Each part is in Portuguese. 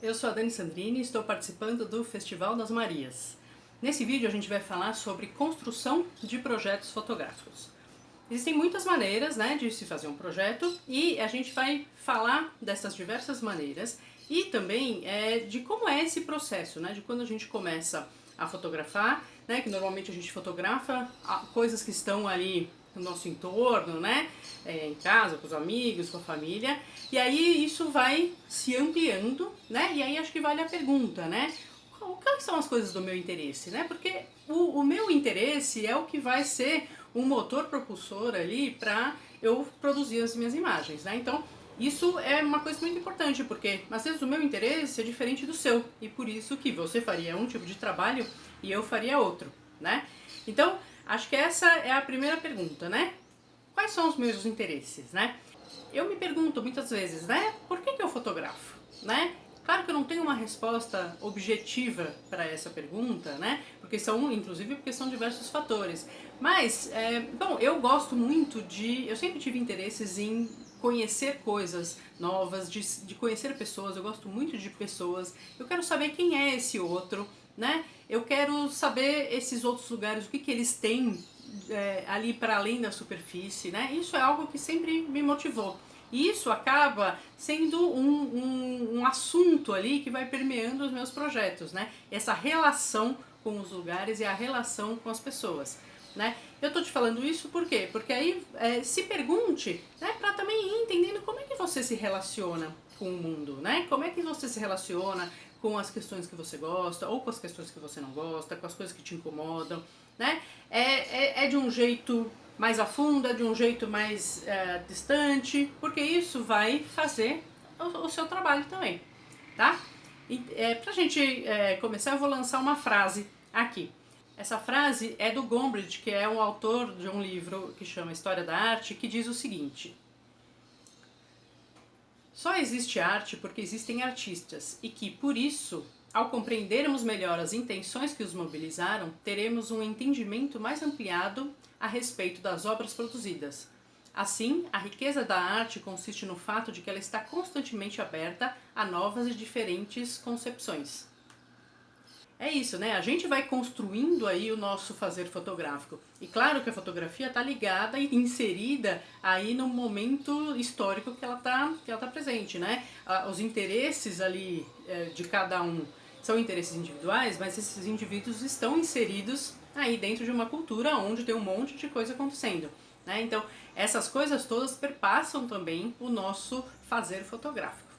eu sou a Dani Sandrini e estou participando do Festival das Marias. Nesse vídeo a gente vai falar sobre construção de projetos fotográficos. Existem muitas maneiras, de se fazer um projeto e a gente vai falar dessas diversas maneiras e também de como é esse processo, de quando a gente começa a fotografar, que normalmente a gente fotografa coisas que estão ali no nosso entorno, em casa, com os amigos, com a família, e aí isso vai se ampliando, e aí acho que vale a pergunta, quais são as coisas do meu interesse, porque o meu interesse é o que vai ser um motor propulsor ali para eu produzir as minhas imagens, então isso é uma coisa muito importante, porque às vezes o meu interesse é diferente do seu, e por isso que você faria um tipo de trabalho e eu faria outro, Então, acho que essa é a primeira pergunta, Quais são os meus interesses, Eu me pergunto muitas vezes, por que eu fotografo, Claro que eu não tenho uma resposta objetiva para essa pergunta, Porque são diversos fatores. Mas, bom, eu gosto muito eu sempre tive interesses em conhecer coisas novas, de conhecer pessoas, eu gosto muito de pessoas, eu quero saber quem é esse outro, Eu quero saber esses outros lugares, o que eles têm ali para além da superfície, Isso é algo que sempre me motivou. E isso acaba sendo um assunto ali que vai permeando os meus projetos, Essa relação com os lugares e a relação com as pessoas, Eu tô te falando isso por quê? Porque aí se pergunte, para também ir entendendo como é que você se relaciona com o mundo, Como é que você se relaciona com as questões que você gosta, ou com as questões que você não gosta, com as coisas que te incomodam, É de um jeito mais a fundo, é de um jeito mais distante, porque isso vai fazer o seu trabalho também, tá? E, pra gente começar, eu vou lançar uma frase aqui. Essa frase é do Gombrich, que é um autor de um livro que chama História da Arte, que diz o seguinte: só existe arte porque existem artistas e que, por isso, ao compreendermos melhor as intenções que os mobilizaram, teremos um entendimento mais ampliado a respeito das obras produzidas. Assim, a riqueza da arte consiste no fato de que ela está constantemente aberta a novas e diferentes concepções. É isso, A gente vai construindo aí o nosso fazer fotográfico. E claro que a fotografia está ligada e inserida aí no momento histórico que ela tá presente, Os interesses ali de cada um são interesses individuais, mas esses indivíduos estão inseridos aí dentro de uma cultura onde tem um monte de coisa acontecendo, Então, essas coisas todas perpassam também o nosso fazer fotográfico,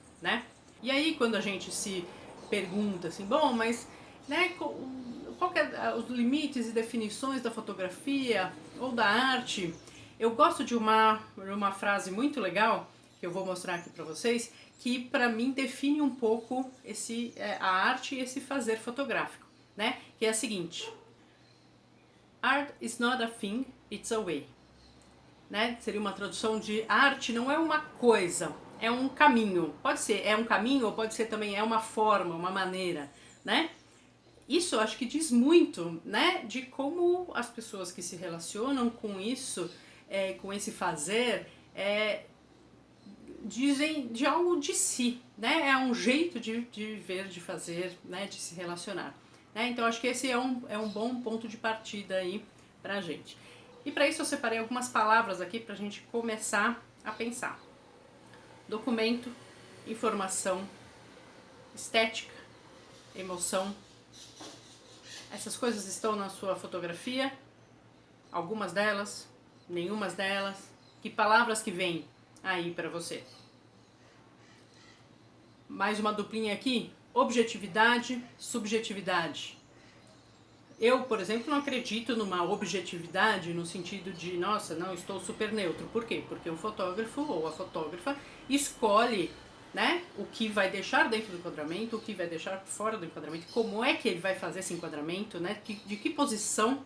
E aí, quando a gente se pergunta assim, bom, mas qual que é os limites e definições da fotografia ou da arte? Eu gosto de uma frase muito legal que eu vou mostrar aqui para vocês, que para mim define um pouco a arte e esse fazer fotográfico, Que é a seguinte: Art is not a thing, it's a way. Seria uma tradução de arte não é uma coisa, é um caminho. Pode ser um caminho ou pode ser também uma forma, uma maneira, Isso acho que diz muito, de como as pessoas que se relacionam com isso, com esse fazer, dizem de algo de si, É um jeito de ver, de fazer, de se relacionar. Então acho que esse é um bom ponto de partida aí pra gente. E para isso eu separei algumas palavras aqui pra gente começar a pensar. Documento, informação, estética, emoção. Essas coisas estão na sua fotografia? Algumas delas? Nenhumas delas? Que palavras que vêm aí pra você? Mais uma duplinha aqui. Objetividade, subjetividade. Eu, por exemplo, não acredito numa objetividade no sentido de, nossa, não, estou super neutro. Por quê? Porque o fotógrafo ou a fotógrafa escolhe o que vai deixar dentro do enquadramento, o que vai deixar fora do enquadramento, como é que ele vai fazer esse enquadramento, de que posição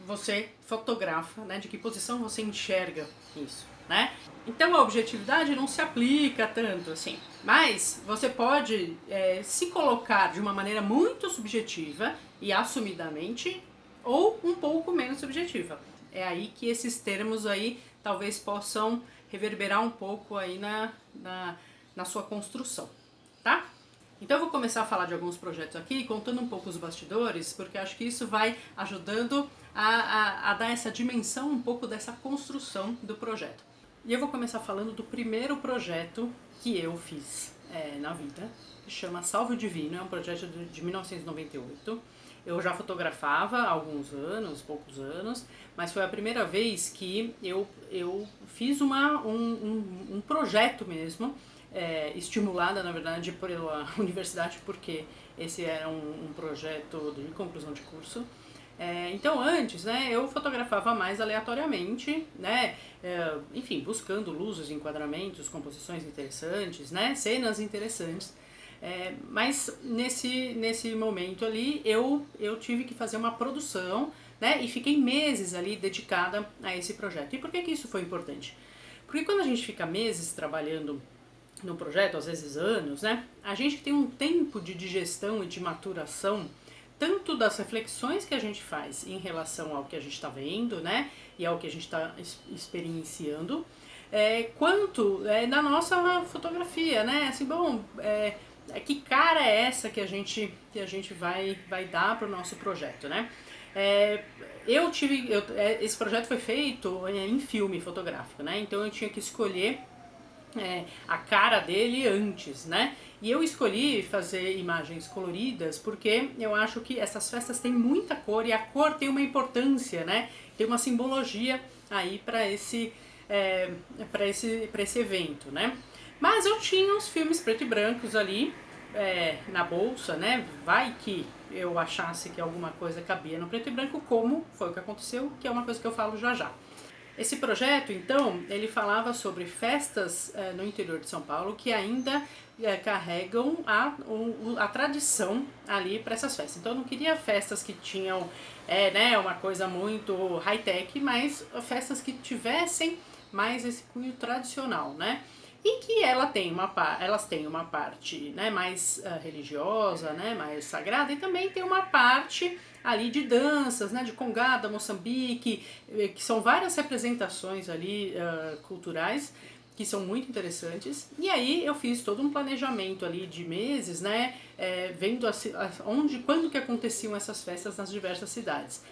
você fotografa, de que posição você enxerga isso, Então a objetividade não se aplica tanto assim, mas você pode se colocar de uma maneira muito subjetiva e assumidamente, ou um pouco menos subjetiva. É aí que esses termos aí talvez possam reverberar um pouco aí na sua construção, tá? Então eu vou começar a falar de alguns projetos aqui, contando um pouco os bastidores, porque acho que isso vai ajudando a dar essa dimensão um pouco dessa construção do projeto. E eu vou começar falando do primeiro projeto que eu fiz na vida, que chama Salve o Divino, é um projeto de 1998. Eu já fotografava há alguns anos, poucos anos, mas foi a primeira vez que eu fiz um projeto mesmo, estimulada, na verdade, pela universidade, porque esse era um projeto de conclusão de curso. Então antes, né, eu fotografava mais aleatoriamente, né, enfim, buscando luzes, enquadramentos, composições interessantes, né, cenas interessantes. Mas nesse momento ali eu tive que fazer uma produção, né, e fiquei meses ali dedicada a esse projeto. E por que isso foi importante? Porque quando a gente fica meses trabalhando no projeto, às vezes anos, né, a gente tem um tempo de digestão e de maturação tanto das reflexões que a gente faz em relação ao que a gente está vendo, né, e ao que a gente está experienciando, quanto na nossa fotografia, né, assim, bom, que cara é essa que a gente vai dar para o nosso projeto, né? Esse projeto foi feito em filme fotográfico, né? Então eu tinha que escolher a cara dele antes, né? E eu escolhi fazer imagens coloridas porque eu acho que essas festas têm muita cor e a cor tem uma importância, né? Tem uma simbologia aí para esse evento, né? Mas eu tinha uns filmes preto e brancos ali na bolsa, né? Vai que eu achasse que alguma coisa cabia no preto e branco, como foi o que aconteceu, que é uma coisa que eu falo já já. Esse projeto, então, ele falava sobre festas no interior de São Paulo que ainda carregam a tradição ali para essas festas. Então eu não queria festas que tinham né, uma coisa muito high-tech, mas festas que tivessem mais esse cunho tradicional, né? E que elas têm uma parte, né, mais religiosa, né, mais sagrada, e também tem uma parte ali de danças, né, de Congada, Moçambique, que são várias representações ali culturais que são muito interessantes. E aí eu fiz todo um planejamento ali de meses, né, vendo quando que aconteciam essas festas nas diversas cidades.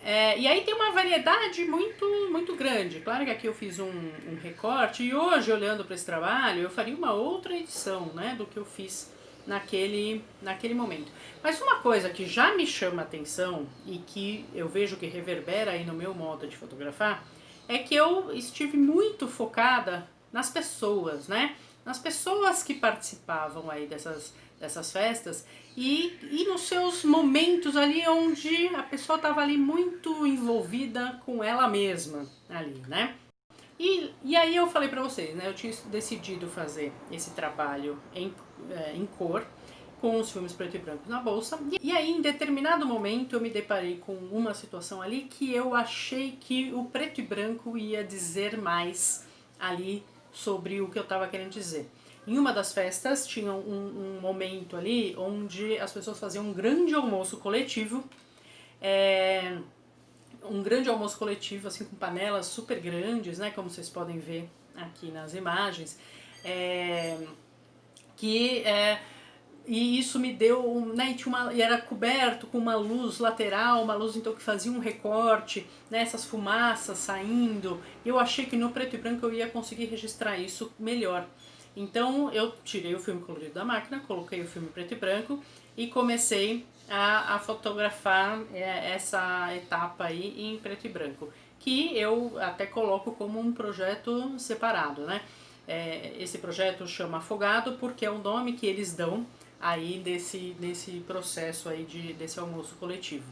E aí tem uma variedade muito grande. Claro que aqui eu fiz um recorte e hoje, olhando para esse trabalho, eu faria uma outra edição, né, do que eu fiz naquele momento. Mas uma coisa que já me chama a atenção e que eu vejo que reverbera aí no meu modo de fotografar é que eu estive muito focada nas pessoas, né? Nas pessoas que participavam aí dessas festas e nos seus momentos ali onde a pessoa estava ali muito envolvida com ela mesma ali, né? E aí eu falei pra vocês, né? Eu tinha decidido fazer esse trabalho em cor, com os filmes preto e branco na bolsa. E aí, em determinado momento, eu me deparei com uma situação ali que eu achei que o preto e branco ia dizer mais ali sobre o que eu estava querendo dizer. Em uma das festas tinha um momento ali onde as pessoas faziam um grande almoço coletivo, assim, com panelas super grandes, né, como vocês podem ver aqui nas imagens, e isso me deu, né, e era coberto com uma luz lateral, uma luz então que fazia um recorte, né, essas fumaças saindo. Eu achei que no preto e branco eu ia conseguir registrar isso melhor. Então eu tirei o filme colorido da máquina, coloquei o filme preto e branco e comecei a fotografar essa etapa aí em preto e branco, que eu até coloco como um projeto separado, né? Esse projeto chama Afogado porque é o nome que eles dão aí nesse processo aí desse almoço coletivo,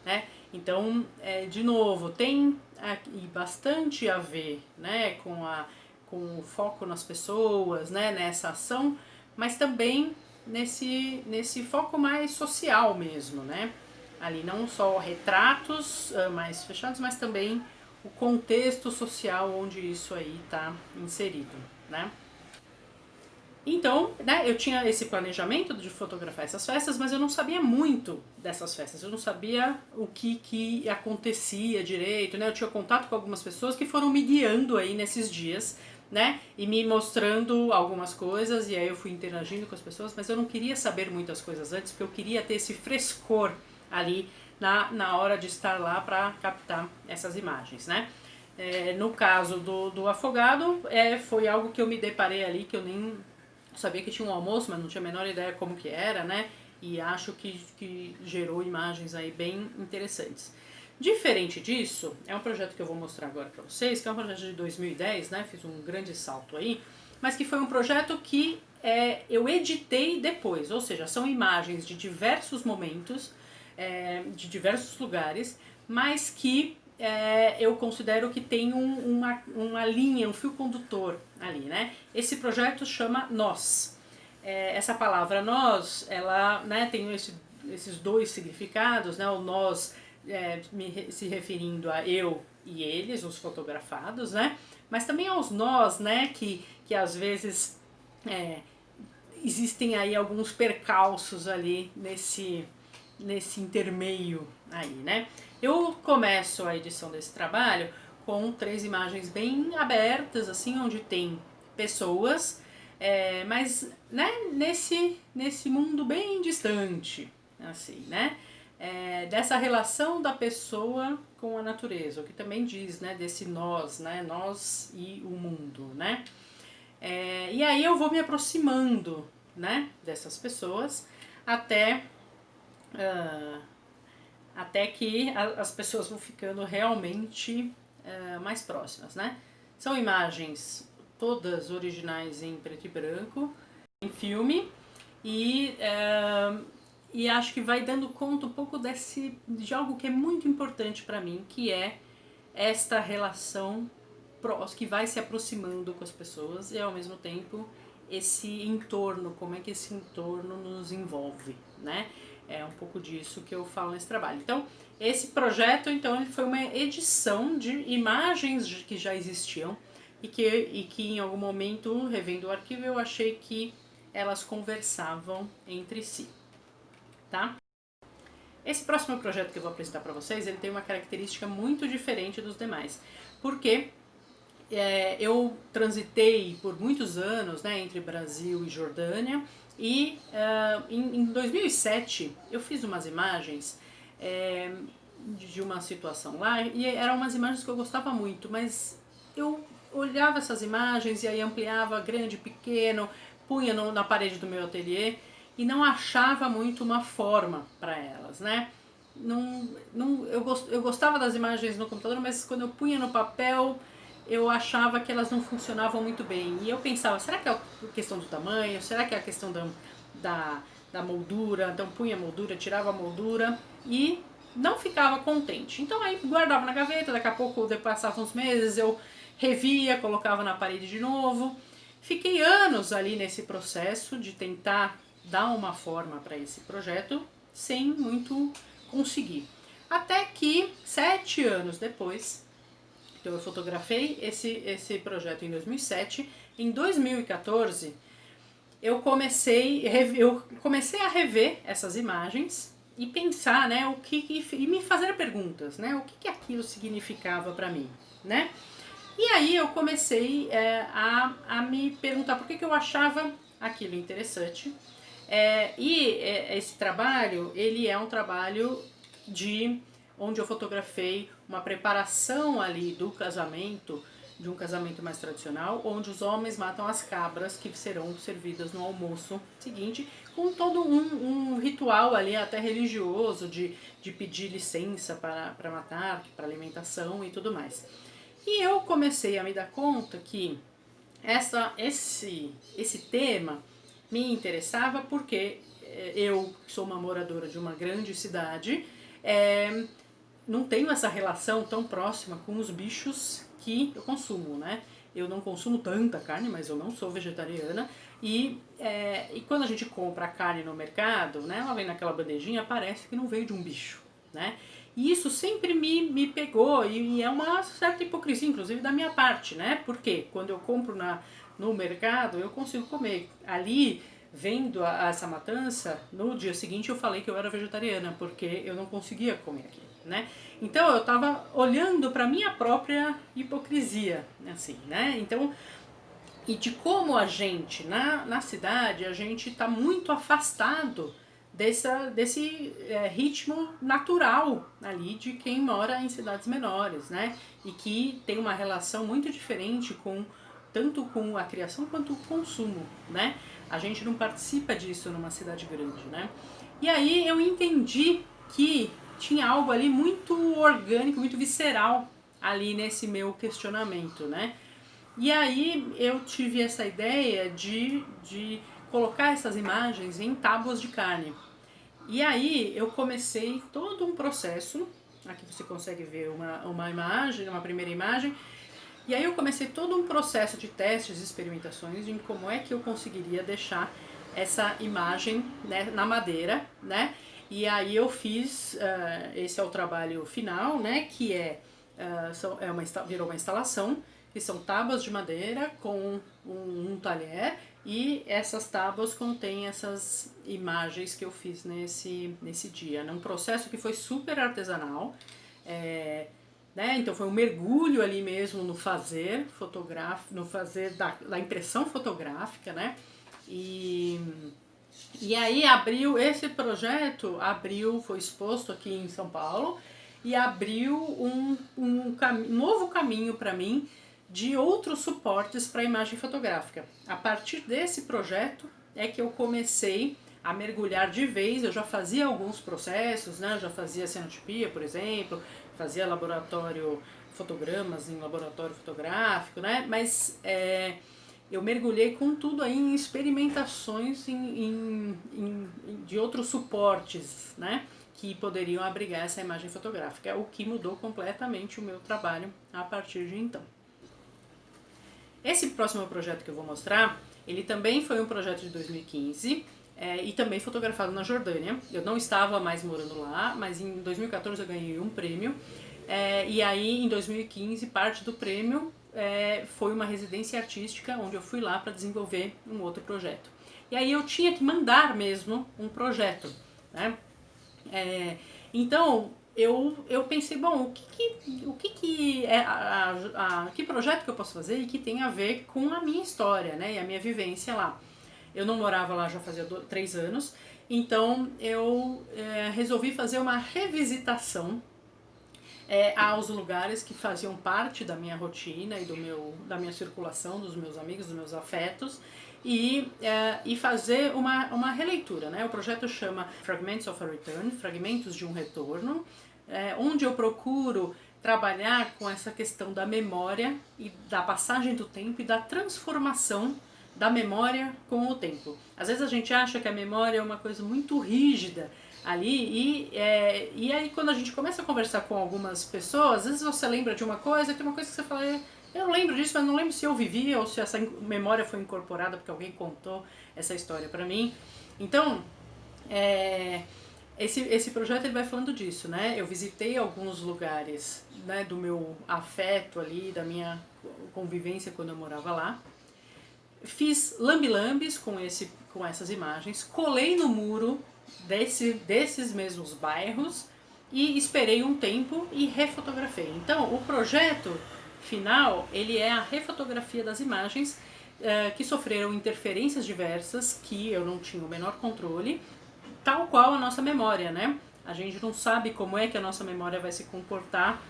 né? Então, de novo, tem aqui bastante a ver, né, com o foco nas pessoas, né, nessa ação, mas também nesse foco mais social mesmo, né? Ali não só retratos mais fechados, mas também o contexto social onde isso aí está inserido, né? Então, né, eu tinha esse planejamento de fotografar essas festas, mas eu não sabia muito dessas festas, eu não sabia o que acontecia direito, né? Eu tinha contato com algumas pessoas que foram me guiando aí nesses dias, né? E me mostrando algumas coisas, e aí eu fui interagindo com as pessoas, mas eu não queria saber muitas coisas antes, porque eu queria ter esse frescor ali na hora de estar lá para captar essas imagens, né? No caso do Afogado, foi algo que eu me deparei ali, que eu nem sabia que tinha um almoço, mas não tinha a menor ideia como que era, né? E acho que gerou imagens aí bem interessantes. Diferente disso, é um projeto que eu vou mostrar agora para vocês, que é um projeto de 2010, né? Fiz um grande salto aí, mas que foi um projeto que eu editei depois, ou seja, são imagens de diversos momentos, de diversos lugares, mas que eu considero que tem uma linha, um fio condutor ali, né? Esse projeto chama Nós. Essa palavra nós, ela, né, tem esses dois significados, né? O nós se referindo a eu e eles, os fotografados, né? Mas também aos nós, né? Que às vezes existem aí alguns percalços ali nesse intermeio aí, né? Eu começo a edição desse trabalho com 3 imagens bem abertas, assim, onde tem pessoas, mas né, nesse mundo bem distante, assim, né? Dessa relação da pessoa com a natureza, o que também diz, né, desse nós, né, nós e o mundo, né? E aí eu vou me aproximando, né, dessas pessoas até uh, até que as pessoas vão ficando realmente mais próximas, né? São imagens todas originais em preto e branco, em filme, e, e acho que vai dando conta um pouco de algo que é muito importante para mim, que é esta relação que vai se aproximando com as pessoas e ao mesmo tempo esse entorno, como é que esse entorno nos envolve, né? É um pouco disso que eu falo nesse trabalho. Então, esse projeto, então, ele foi uma edição de imagens que já existiam e que em algum momento, revendo o arquivo, eu achei que elas conversavam entre si, tá? Esse próximo projeto que eu vou apresentar para vocês, ele tem uma característica muito diferente dos demais, porque eu transitei por muitos anos, né, entre Brasil e Jordânia, e em 2007 eu fiz umas imagens de uma situação lá, e eram umas imagens que eu gostava muito, mas eu olhava essas imagens e aí ampliava grande, pequeno, punha na parede do meu ateliê e não achava muito uma forma para elas, né? Eu gostava das imagens no computador, mas quando eu punha no papel eu achava que elas não funcionavam muito bem. E eu pensava, será que é a questão do tamanho? Será que é a questão da moldura? Então punha a moldura, tirava a moldura e não ficava contente. Então aí guardava na gaveta, daqui a pouco, depois passavam uns meses, eu revia, colocava na parede de novo. Fiquei anos ali nesse processo de tentar dar uma forma para esse projeto sem muito conseguir. Até que 7 anos depois, então eu fotografei esse projeto em 2007. Em 2014 eu comecei a rever essas imagens e pensar, né, e me fazer perguntas, né, o que aquilo significava para mim, né? E aí eu comecei a me perguntar por que eu achava aquilo interessante. Esse trabalho, ele é um trabalho onde eu fotografei uma preparação ali do casamento, de um casamento mais tradicional, onde os homens matam as cabras que serão servidas no almoço seguinte, com todo um ritual ali até religioso de pedir licença para matar, para alimentação e tudo mais. E eu comecei a me dar conta que esse tema me interessava porque eu sou uma moradora de uma grande cidade, não tenho essa relação tão próxima com os bichos que eu consumo, né? Eu não consumo tanta carne, mas eu não sou vegetariana. E quando a gente compra a carne no mercado, né, ela vem naquela bandejinha, parece que não veio de um bicho, né? E isso sempre me pegou, e é uma certa hipocrisia, inclusive da minha parte, né? Porque quando eu compro no mercado, eu consigo comer. Ali, vendo essa matança, no dia seguinte eu falei que eu era vegetariana, porque eu não conseguia comer aquilo, né? Então eu estava olhando para minha própria hipocrisia, assim, né? Então, e de como a gente, na cidade, a gente está muito afastado desse ritmo natural ali de quem mora em cidades menores, né? E que tem uma relação muito diferente tanto com a criação quanto o consumo, né? A gente não participa disso numa cidade grande, né? E aí eu entendi que tinha algo ali muito orgânico, muito visceral ali nesse meu questionamento, né? E aí eu tive essa ideia de colocar essas imagens em tábuas de carne. E aí eu comecei todo um processo, aqui você consegue ver uma imagem, uma primeira imagem, e aí eu comecei todo um processo de testes e experimentações em como é que eu conseguiria deixar essa imagem, né, na madeira, né? E aí eu fiz, esse é o trabalho final, né, que virou uma instalação, que são tábuas de madeira com um talher, e essas tábuas contêm essas imagens que eu fiz nesse dia. Um processo que foi super artesanal, né? Então foi um mergulho ali mesmo no fazer fotográfico, no fazer da impressão fotográfica, né? E aí esse projeto foi exposto aqui em São Paulo e abriu um novo caminho para mim de outros suportes para a imagem fotográfica. A partir desse projeto é que eu comecei a mergulhar de vez. Eu já fazia alguns processos, né? Eu já fazia cenotipia, por exemplo, fazia fotogramas em laboratório fotográfico, né? Mas eu mergulhei com tudo aí em experimentações de outros suportes, né, que poderiam abrigar essa imagem fotográfica, o que mudou completamente o meu trabalho a partir de então. Esse próximo projeto que eu vou mostrar, ele também foi um projeto de 2015, e também fotografado na Jordânia. Eu não estava mais morando lá, mas em 2014 eu ganhei um prêmio, e aí em 2015 parte do prêmio foi uma residência artística onde eu fui lá para desenvolver um outro projeto. E aí eu tinha que mandar mesmo um projeto, né? Então eu pensei, bom, que projeto que eu posso fazer e que tem a ver com a minha história, né? E a minha vivência lá. Eu não morava lá já fazia 3 anos, então eu resolvi fazer uma revisitação aos lugares que faziam parte da minha rotina e da minha circulação, dos meus amigos, dos meus afetos, e fazer uma releitura, né? O projeto chama Fragments of a Return, Fragmentos de um Retorno, onde eu procuro trabalhar com essa questão da memória e da passagem do tempo e da transformação da memória com o tempo. Às vezes a gente acha que a memória é uma coisa muito rígida ali, e aí quando a gente começa a conversar com algumas pessoas, às vezes você lembra de uma coisa, tem uma coisa que você fala, eu lembro disso, mas não lembro se eu vivi ou se essa memória foi incorporada porque alguém contou essa história pra mim. Então, esse projeto ele vai falando disso, né? Eu visitei alguns lugares, né, do meu afeto ali, da minha convivência quando eu morava lá. Fiz lambi-lambis com essas imagens, colei no muro desses mesmos bairros e esperei um tempo e refotografei. Então, o projeto final, ele é a refotografia das imagens que sofreram interferências diversas, que eu não tinha o menor controle, tal qual a nossa memória, né? A gente não sabe como é que a nossa memória vai se comportar,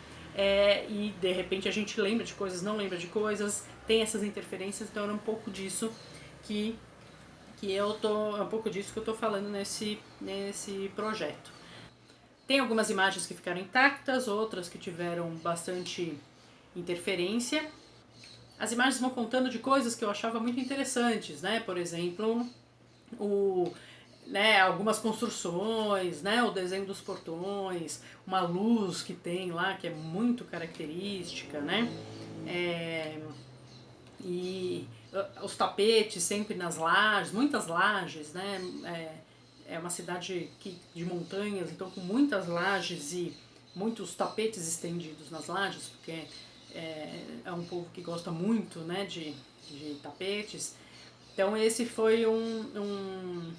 e de repente a gente lembra de coisas, não lembra de coisas, tem essas interferências, então era um pouco disso que eu tô falando nesse projeto. Tem algumas imagens que ficaram intactas, outras que tiveram bastante interferência. As imagens vão contando de coisas que eu achava muito interessantes, né? Por exemplo, algumas construções, né? O desenho dos portões, uma luz que tem lá que é muito característica, né? E os tapetes sempre nas lajes, muitas lajes, né? É uma cidade de montanhas, então com muitas lajes muitos tapetes estendidos nas lajes, porque é um povo que gosta muito, né, de tapetes. Então esse foi um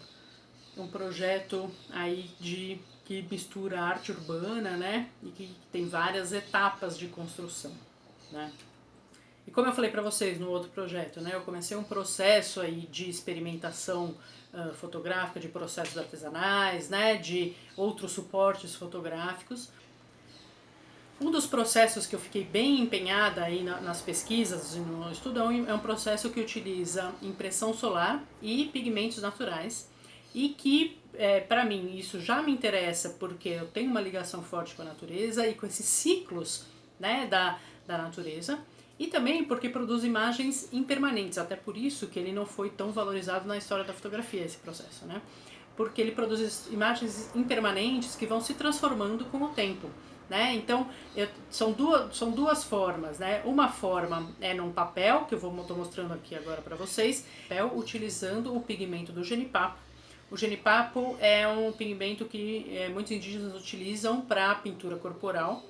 projeto aí que mistura arte urbana, né, e que tem várias etapas de construção, né. E como eu falei para vocês no outro projeto, né, eu comecei um processo aí de experimentação fotográfica, de processos artesanais, né, de outros suportes fotográficos. Um dos processos que eu fiquei bem empenhada aí nas pesquisas e no estudo é um processo que utiliza impressão solar e pigmentos naturais e que, para mim, isso já me interessa porque eu tenho uma ligação forte com a natureza e com esses ciclos, né, da natureza, e também porque produz imagens impermanentes, até por isso que ele não foi tão valorizado na história da fotografia, esse processo, né? Porque ele produz imagens impermanentes que vão se transformando com o tempo, né? Então, são duas formas, né? Uma forma é num papel, que eu estou mostrando aqui agora para vocês, papel utilizando o pigmento do genipapo. O genipapo é um pigmento que muitos indígenas utilizam para pintura corporal,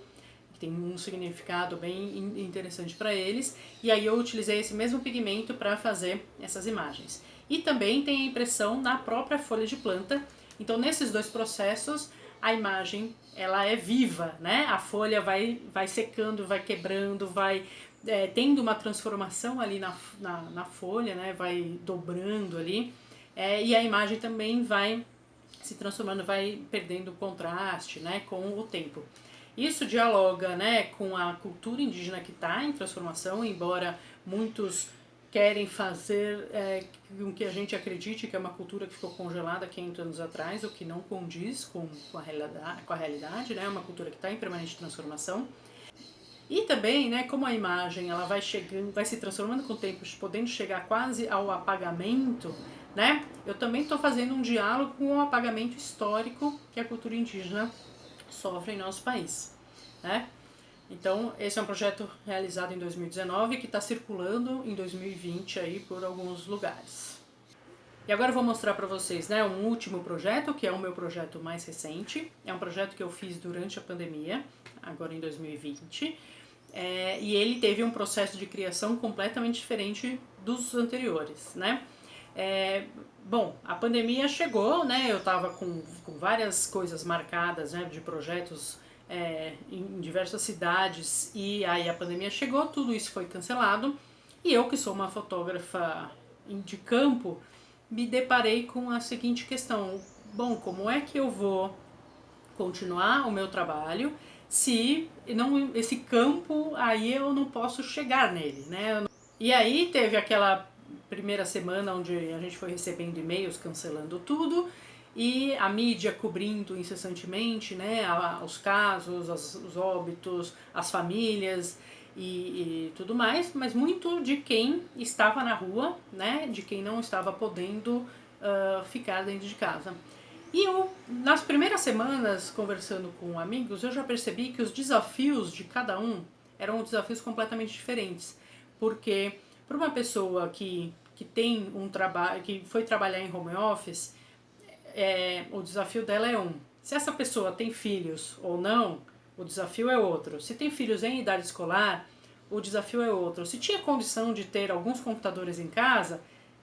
que tem um significado bem interessante para eles, e aí eu utilizei esse mesmo pigmento para fazer essas imagens. E também tem a impressão na própria folha de planta, então nesses dois processos a imagem ela é viva, né? A folha vai secando, vai quebrando, vai tendo uma transformação ali na folha, né? Vai dobrando ali, e a imagem também vai se transformando, vai perdendo contraste, né, com o tempo. Isso dialoga, né, com a cultura indígena que está em transformação, embora muitos querem fazer com que a gente acredite que é uma cultura que ficou congelada 500 anos atrás, o que não condiz com a realidade, né, é uma cultura que está em permanente transformação. E também, né, como a imagem ela vai chegando, vai se transformando com o tempo, podendo chegar quase ao apagamento, né, eu também estou fazendo um diálogo com o apagamento histórico que a cultura indígena sofre em nosso país, né? Então, esse é um projeto realizado em 2019 que está circulando em 2020 aí por alguns lugares. E agora eu vou mostrar para vocês, né, um último projeto, que é o meu projeto mais recente. É um projeto que eu fiz durante a pandemia, agora em 2020. E ele teve um processo de criação completamente diferente dos anteriores, né? Bom, a pandemia chegou, né? Eu estava com várias coisas marcadas, né, de projetos em diversas cidades, e aí a pandemia chegou, tudo isso foi cancelado, e eu, que sou uma fotógrafa de campo, me deparei com a seguinte questão: bom, como é que eu vou continuar o meu trabalho se não, esse campo aí eu não posso chegar nele, né? E aí teve aquela primeira semana onde a gente foi recebendo e-mails cancelando tudo e a mídia cobrindo incessantemente, né, os casos, os óbitos, as famílias e tudo mais, mas muito de quem estava na rua, né, de quem não estava podendo ficar dentro de casa. E eu, nas primeiras semanas, conversando com amigos, eu já percebi que os desafios de cada um eram desafios completamente diferentes. Porque para uma pessoa que tem um trabalho, que foi trabalhar em home office, o desafio dela é um. Se essa pessoa tem filhos ou não, o desafio é outro. Se tem filhos em idade escolar, o desafio é outro. Se tinha condição de ter alguns computadores em casa,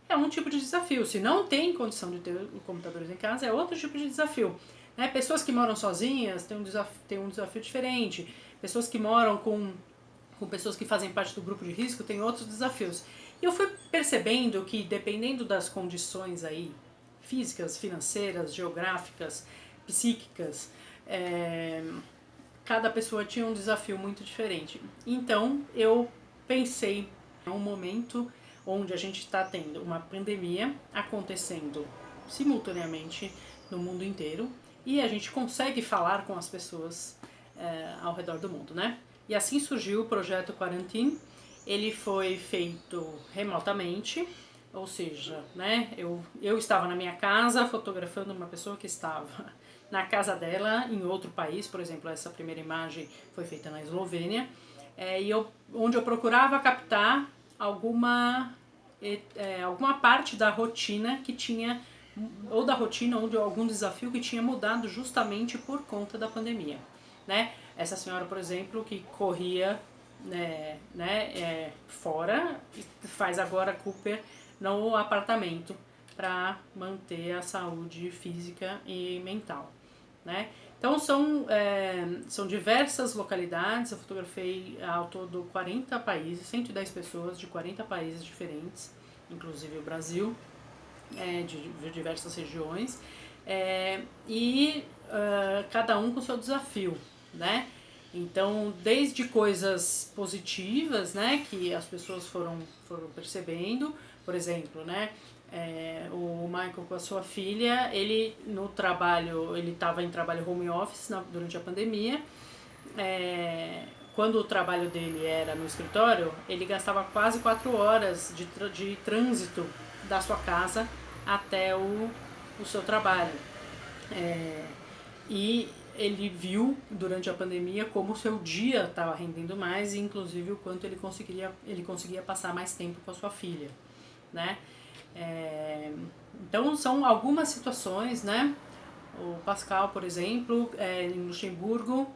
é um tipo de desafio. Se não tem condição de ter computadores em casa, é outro tipo de desafio. Né? Pessoas que moram sozinhas têm um desafio diferente. Pessoas que moram com pessoas que fazem parte do grupo de risco têm outros desafios. E eu fui percebendo que, dependendo das condições aí, físicas, financeiras, geográficas, psíquicas, cada pessoa tinha um desafio muito diferente. Então eu pensei em um momento onde a gente está tendo uma pandemia acontecendo simultaneamente no mundo inteiro e a gente consegue falar com as pessoas ao redor do mundo, né? E assim surgiu o projeto Quarantine. Ele foi feito remotamente, ou seja, né, eu estava na minha casa fotografando uma pessoa que estava na casa dela em outro país. Por exemplo, essa primeira imagem foi feita na Eslovênia, onde eu procurava captar alguma parte da rotina que tinha, ou da rotina ou de algum desafio que tinha mudado justamente por conta da pandemia, né? essa senhora, por exemplo, que corria fora, faz agora Cooper no apartamento para manter a saúde física e mental, né? Então são diversas localidades, eu fotografei ao todo 40 países, 110 pessoas de 40 países diferentes, inclusive o Brasil, de diversas regiões, cada um com seu desafio, né? Então, desde coisas positivas, né, que as pessoas foram percebendo, por exemplo, né, o Michael com a sua filha, ele no trabalho, ele estava em trabalho home office durante a pandemia, quando o trabalho dele era no escritório, ele gastava quase 4 horas de trânsito da sua casa até o seu trabalho. E ele viu durante a pandemia como o seu dia estava rendendo mais e inclusive o quanto ele conseguia passar mais tempo com a sua filha, né? Então são algumas situações, né? O Pascal, por exemplo, em Luxemburgo,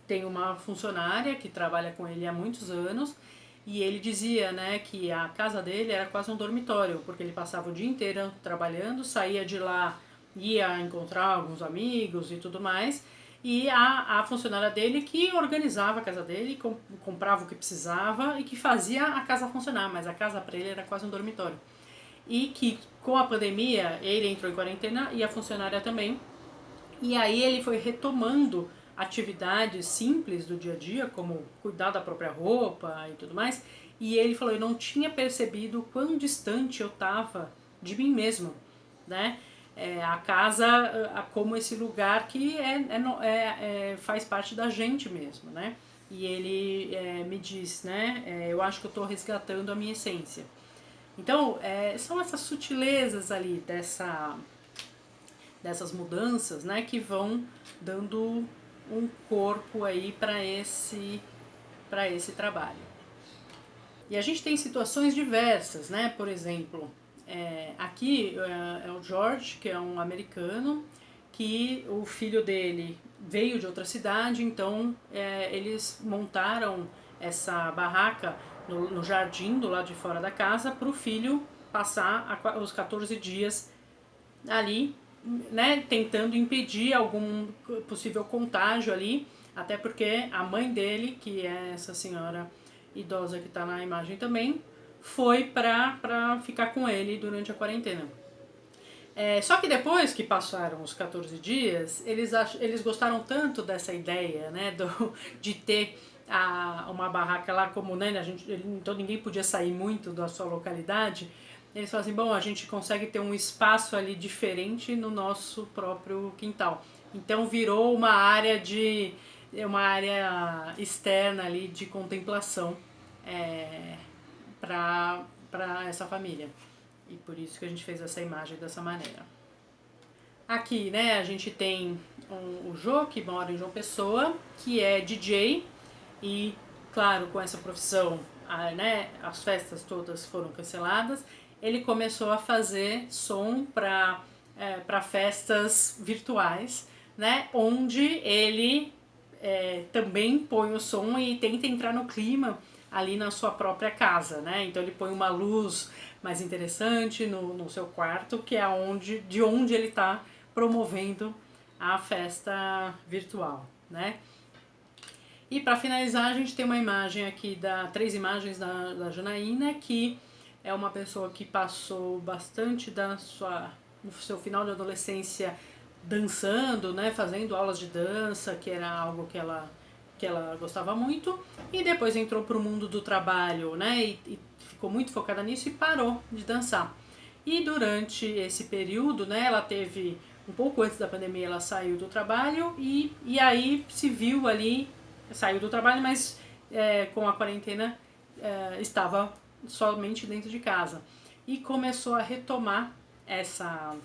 tem uma funcionária que trabalha com ele há muitos anos e ele dizia, né, que a casa dele era quase um dormitório, porque ele passava o dia inteiro trabalhando, saía de lá, ia encontrar alguns amigos e tudo mais, e a funcionária dele que organizava a casa dele, comprava o que precisava e que fazia a casa funcionar, mas a casa para ele era quase um dormitório. E que com a pandemia ele entrou em quarentena e a funcionária também, e aí ele foi retomando atividades simples do dia a dia, como cuidar da própria roupa e tudo mais, e ele falou, eu não tinha percebido quão distante eu estava de mim mesmo, né? A casa como esse lugar que faz parte da gente mesmo, né? E ele me diz, né? Eu acho que eu estou resgatando a minha essência. Então, são essas sutilezas ali dessas mudanças, né, que vão dando um corpo aí para esse trabalho. E a gente tem situações diversas, né? Por exemplo, aqui é o George, que é um americano, que o filho dele veio de outra cidade, então eles montaram essa barraca no jardim do lado de fora da casa para o filho passar os 14 dias ali, né, tentando impedir algum possível contágio ali, até porque a mãe dele, que é essa senhora idosa que está na imagem também, foi para ficar com ele durante a quarentena. Só que depois que passaram os 14 dias, eles gostaram tanto dessa ideia, né, de ter uma barraca lá, como, né, então ninguém podia sair muito da sua localidade. Eles falam assim, bom, a gente consegue ter um espaço ali diferente no nosso próprio quintal. Então virou uma área externa ali de contemplação para essa família. E por isso que a gente fez essa imagem dessa maneira. Aqui, né, a gente tem o Jô, que mora em João Pessoa, que é DJ e, claro, com essa profissão, né, as festas todas foram canceladas. Ele começou a fazer som para festas virtuais, né, onde ele também põe o som e tenta entrar no clima ali na sua própria casa, né? Então ele põe uma luz mais interessante no seu quarto, que é de onde ele está promovendo a festa virtual, né? E para finalizar, a gente tem uma imagem aqui, 3 imagens da Janaína, que é uma pessoa que passou bastante no seu final de adolescência dançando, né, fazendo aulas de dança, que era algo que ela gostava muito, e depois entrou para o mundo do trabalho, né, e ficou muito focada nisso e parou de dançar. E durante esse período, né, ela teve, um pouco antes da pandemia, ela saiu do trabalho e aí se viu ali, saiu do trabalho, mas com a quarentena estava somente dentro de casa. E começou a retomar essa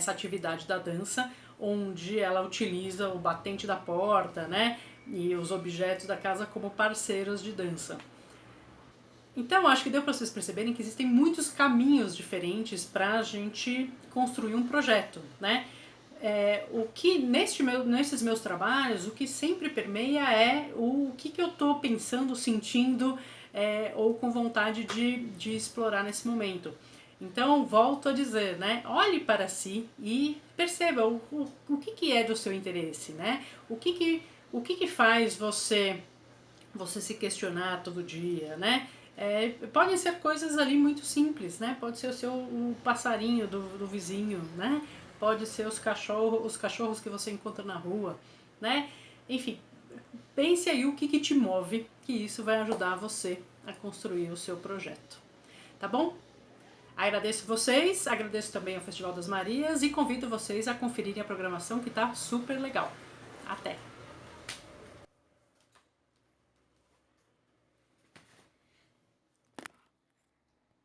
atividade da dança, onde ela utiliza o batente da porta, né, e os objetos da casa como parceiros de dança. Então, acho que deu para vocês perceberem que existem muitos caminhos diferentes para a gente construir um projeto, né? o que nesses meus trabalhos, o que sempre permeia é o que eu estou pensando, sentindo ou com vontade de explorar nesse momento. Então, volto a dizer, né? Olhe para si e perceba o que é do seu interesse, né? O que faz você se questionar todo dia, né? Podem ser coisas ali muito simples, né? Pode ser o passarinho do vizinho, né? Pode ser os cachorros que você encontra na rua, né? Enfim, pense aí o que te move, que isso vai ajudar você a construir o seu projeto. Tá bom? Agradeço vocês, agradeço também ao Festival das Marias e convido vocês a conferirem a programação que tá super legal. Até!